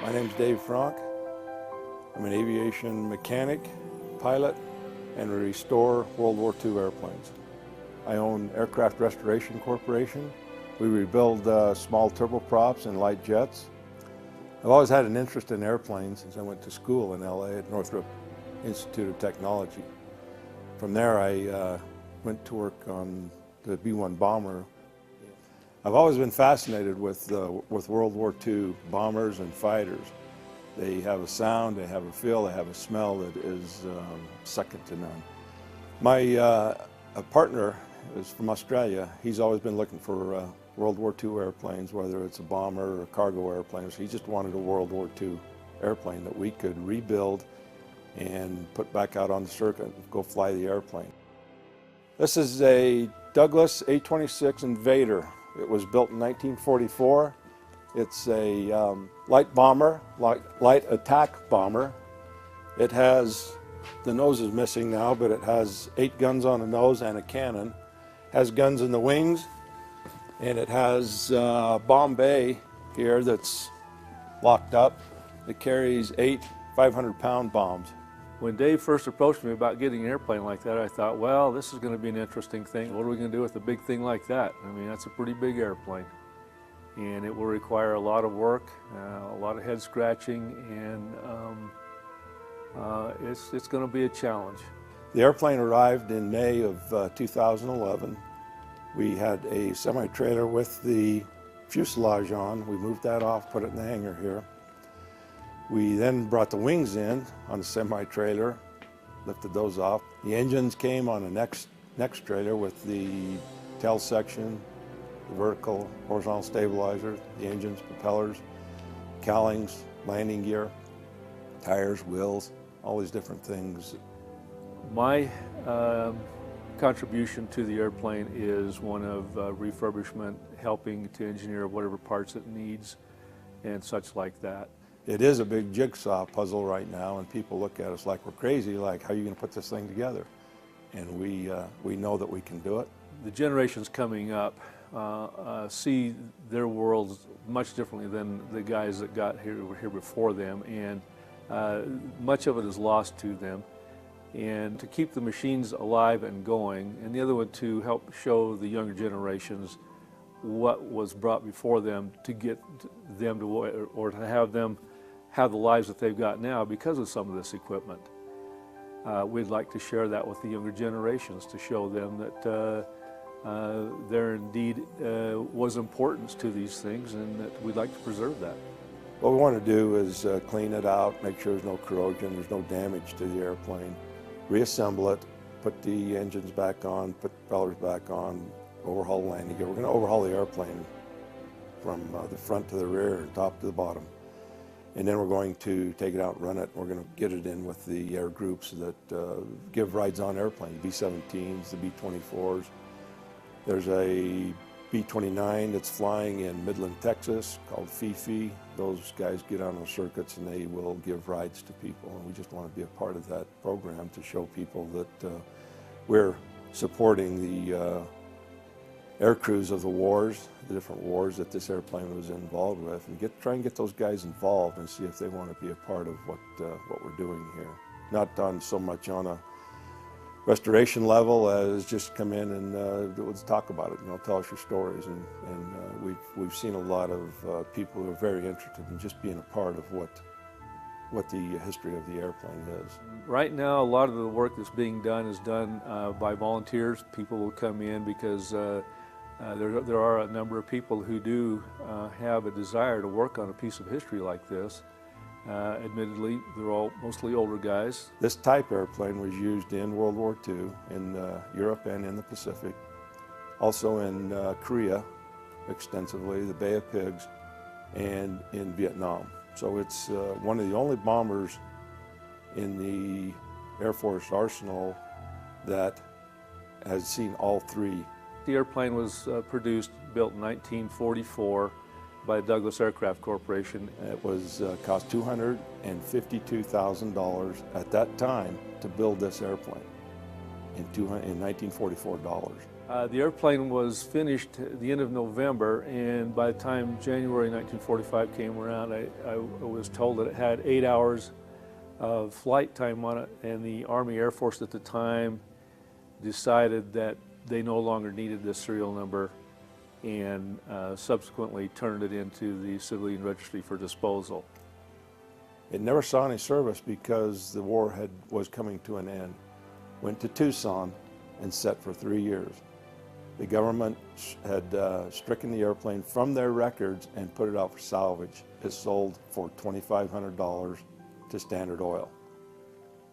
My name's Dave Franck. I'm an aviation mechanic, pilot, and restore World War II airplanes. I own Aircraft Restoration Corporation. We rebuild small turboprops and light jets. I've always had an interest in airplanes since I went to school in LA at Northrop Institute of Technology. From there I went to work on the B-1 bomber. I've always been fascinated with World War II bombers and fighters. They have a sound, they have a feel, they have a smell that is second to none. My a partner is from Australia. He's always been looking for World War II airplanes, whether it's a bomber or cargo airplanes. He just wanted a World War II airplane that we could rebuild and put back out on the circuit and go fly the airplane. This is a Douglas A-26 Invader. It was built in 1944. It's a light bomber, light attack bomber. It has, the nose is missing now, but it has 8 guns on the nose and a cannon. Has guns in the wings, and it has a bomb bay here that's locked up. It carries 8 500-pound bombs. When Dave first approached me about getting an airplane like that, I thought, well, this is going to be an interesting thing. What are we going to do with a big thing like that? I mean, that's a pretty big airplane. And it will require a lot of work, a lot of head scratching, and it's going to be a challenge. The airplane arrived in May of 2011. We had a semi-trailer with the fuselage on. We moved that off, put it in the hangar here. We then brought the wings in on the semi-trailer, lifted those off. The engines came on the next trailer with the tail section, the vertical, horizontal stabilizer, the engines, propellers, cowlings, landing gear, tires, wheels, all these different things. My contribution to the airplane is one of refurbishment, helping to engineer whatever parts it needs and such like that. It is a big jigsaw puzzle right now, and people look at us like we're crazy, like, how are you going to put this thing together? And we know that we can do it. The generations coming up see their worlds much differently than the guys that got here before them, and much of it is lost to them. And to keep the machines alive and going, and the other one to help show the younger generations what was brought before them to get them to, or to have them have the lives that they've got now because of some of this equipment. We'd like to share that with the younger generations to show them that there indeed was importance to these things, and that we'd like to preserve that. What we want to do is clean it out, make sure there's no corrosion, there's no damage to the airplane, reassemble it, put the engines back on, put the propellers back on, overhaul the landing gear. We're going to overhaul the airplane from the front to the rear and top to the bottom. And then we're going to take it out and run it. We're going to get it in with the air groups that give rides on airplanes, B-17s, the B-24s. There's a B-29 that's flying in Midland, Texas, called Fifi. Those guys get on those circuits and they will give rides to people. And we just want to be a part of that program to show people that we're supporting the air crews of the wars, the different wars that this airplane was involved with, and try and get those guys involved and see if they want to be a part of what we're doing here. Not on so much on a restoration level as just come in and let's talk about it, tell us your stories. And we've seen a lot of people who are very interested in just being a part of what the history of the airplane is. Right now, a lot of the work that's being done is done by volunteers. People will come in because there are a number of people who do have a desire to work on a piece of history like this. Admittedly, they're all mostly older guys. This type airplane was used in World War II in Europe and in the Pacific, also in Korea extensively, the Bay of Pigs, and in Vietnam. So it's one of the only bombers in the Air Force arsenal that has seen all 3. The airplane was built in 1944 by Douglas Aircraft Corporation. It was cost $252,000 at that time to build this airplane. in 1944 dollars. The airplane was finished at the end of November, and by the time January 1945 came around, I was told that it had 8 hours of flight time on it, and the Army Air Force at the time decided that they no longer needed this serial number, and subsequently turned it into the civilian registry for disposal. It never saw any service because the war was coming to an end. Went to Tucson and sat for 3 years. The government had stricken the airplane from their records and put it out for salvage. It sold for $2,500 to Standard Oil.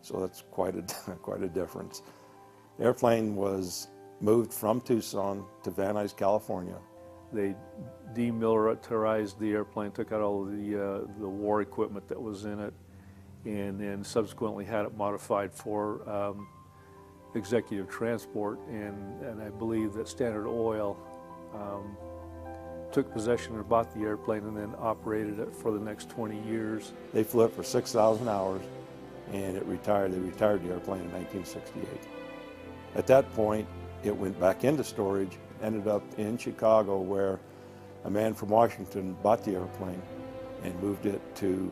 So that's quite a difference. The airplane was moved from Tucson to Van Nuys, California. They demilitarized the airplane, took out all of the war equipment that was in it, and then subsequently had it modified for executive transport, and I believe that Standard Oil took possession or bought the airplane and then operated it for the next 20 years. They flew it for 6,000 hours and it retired. They retired the airplane in 1968. At that point, it went back into storage, ended up in Chicago, where a man from Washington bought the airplane and moved it to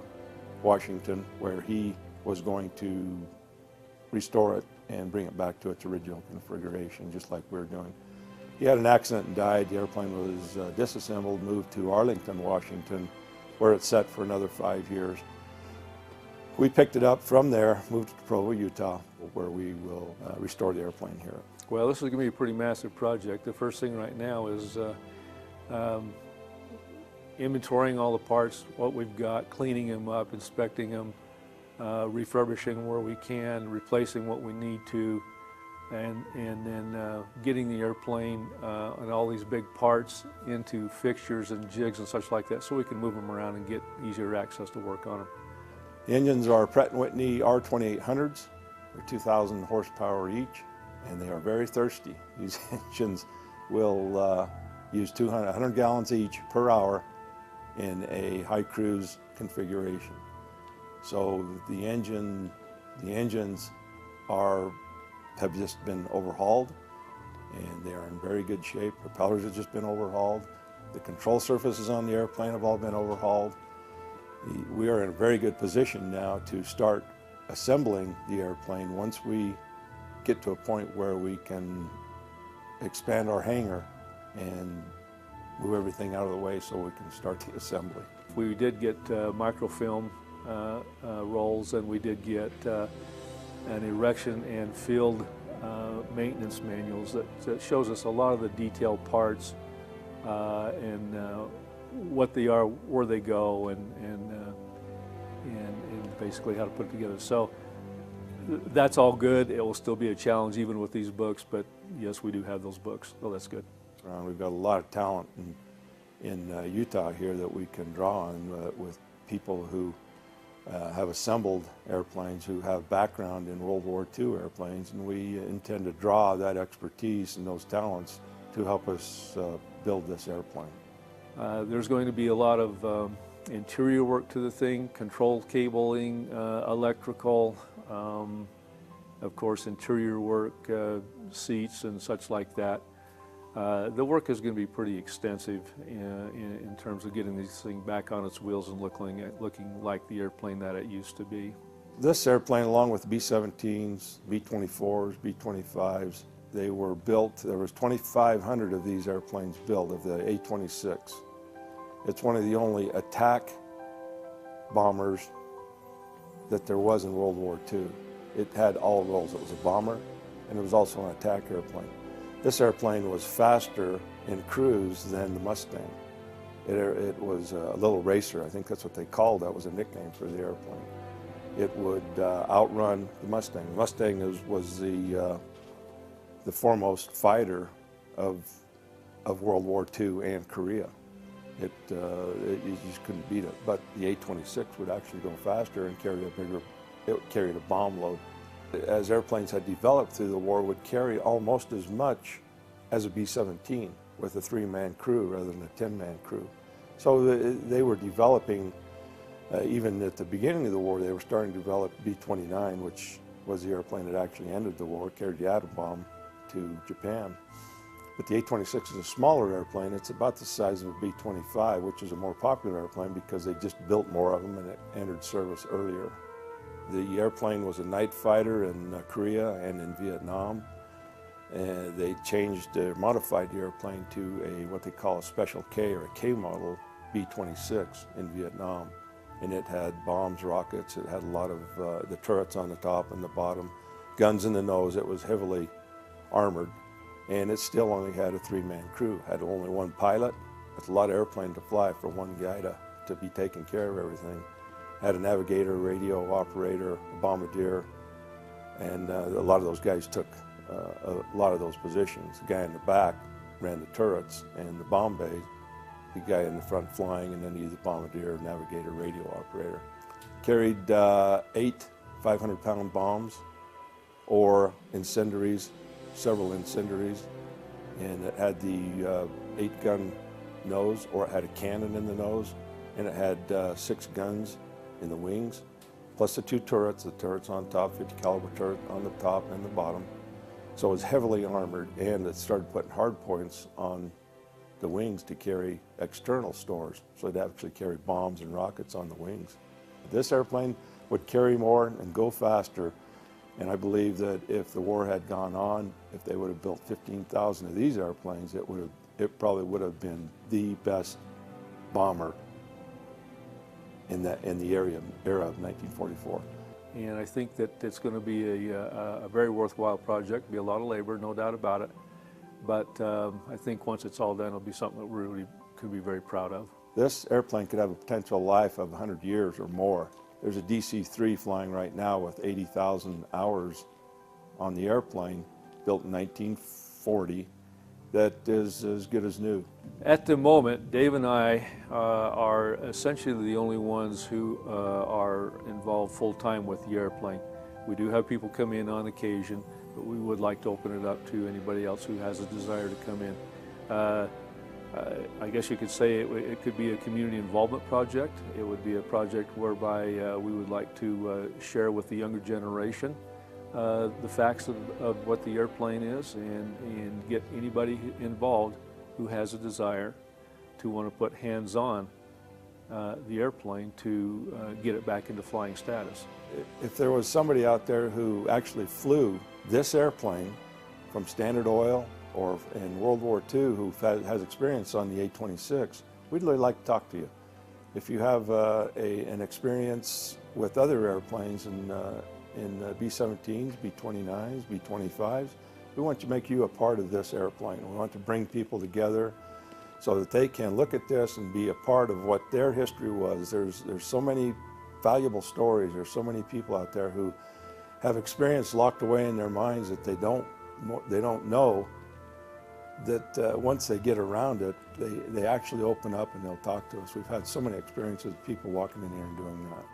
Washington, where he was going to restore it and bring it back to its original configuration, just like we're doing. He had an accident and died. The airplane was disassembled, moved to Arlington, Washington, where it sat for another 5 years. We picked it up from there, moved it to Provo, Utah, where we will restore the airplane here. Well, this is going to be a pretty massive project. The first thing right now is inventorying all the parts, what we've got, cleaning them up, inspecting them, refurbishing where we can, replacing what we need to, and then getting the airplane and all these big parts into fixtures and jigs and such like that, so we can move them around and get easier access to work on them. The engines are Pratt & Whitney R2800s. They're 2,000 horsepower each, and they are very thirsty. These engines will use 100 gallons each per hour in a high cruise configuration. So the engines have just been overhauled, and they are in very good shape. Propellers have just been overhauled. The control surfaces on the airplane have all been overhauled. We are in a very good position now to start assembling the airplane once we get to a point where we can expand our hangar and move everything out of the way so we can start the assembly. We did get microfilm rolls, and we did get an erection and field maintenance manuals that shows us a lot of the detailed parts and what they are, where they go, and basically how to put it together. So that's all good. It will still be a challenge even with these books, but yes, we do have those books, so that's good. We've got a lot of talent in Utah here that we can draw on with people who have assembled airplanes, who have background in World War II airplanes, and we intend to draw that expertise and those talents to help us build this airplane. There's going to be a lot of interior work to the thing, control cabling, electrical, of course interior work, seats and such like that. The work is going to be pretty extensive in terms of getting this thing back on its wheels and looking like the airplane that it used to be. This airplane, along with the B-17s, B-24s, B-25s, they were built. There was 2,500 of these airplanes built, of the A-26. It's one of the only attack bombers that there was in World War II. It had all roles. It was a bomber, and it was also an attack airplane. This airplane was faster in cruise than the Mustang. It was a little racer. I think that's what they called. That was a nickname for the airplane. It would outrun the Mustang. The Mustang was the foremost fighter of World War II and Korea. You just couldn't beat it. But the A-26 would actually go faster and carry it carried a bomb load. As airplanes had developed through the war, would carry almost as much as a B-17 with a 3-man crew rather than a 10-man crew. So they were developing, even at the beginning of the war, they were starting to develop B-29, which was the airplane that actually ended the war, carried the atom bomb to Japan. But the A-26 is a smaller airplane. It's about the size of a B-25, which is a more popular airplane because they just built more of them and it entered service earlier. The airplane was a night fighter in Korea and in Vietnam. And they changed, modified the airplane to what they call a Special K or a K model B-26 in Vietnam. And it had bombs, rockets, it had a lot of the turrets on the top and the bottom, guns in the nose. It was heavily armored. And it still only had a 3-man crew, had only one pilot. It's a lot of airplane to fly for one guy to be taking care of everything. Had a navigator, radio operator, a bombardier, and a lot of those guys took a lot of those positions. The guy in the back ran the turrets and the bomb bays, the guy in the front flying, and then either bombardier, navigator, radio operator. Carried 8 500-pound bombs or incendiaries, several incendiaries, and it had the 8-gun nose, or it had a cannon in the nose, and it had 6 guns in the wings, plus the 2 turrets, the turrets on top, 50 caliber turret on the top and the bottom. So it was heavily armored, and it started putting hard points on the wings to carry external stores, so it'd actually carry bombs and rockets on the wings. This airplane would carry more and go faster. And I believe that if the war had gone on, if they would have built 15,000 of these airplanes, it probably would have been the best bomber in the era of 1944. And I think that it's going to be a very worthwhile project. Be a lot of labor, no doubt about it. But I think once it's all done, it'll be something that we really could be very proud of. This airplane could have a potential life of 100 years or more. There's a DC-3 flying right now with 80,000 hours on the airplane, built in 1940, that is as good as new. At the moment, Dave and I are essentially the only ones who are involved full-time with the airplane. We do have people come in on occasion, but we would like to open it up to anybody else who has a desire to come in. I guess you could say it could be a community involvement project. It would be a project whereby we would like to share with the younger generation the facts of what the airplane is, and get anybody involved who has a desire to want to put hands on the airplane to get it back into flying status. If there was somebody out there who actually flew this airplane from Standard Oil or in World War II who has experience on the A-26, we'd really like to talk to you. If you have an experience with other airplanes in B-17s, B-29s, B-25s, we want to make you a part of this airplane. We want to bring people together so that they can look at this and be a part of what their history was. There's so many valuable stories. There's so many people out there who have experience locked away in their minds that they don't know, that once they get around it, they actually open up and they'll talk to us. We've had so many experiences, people walking in here and doing that.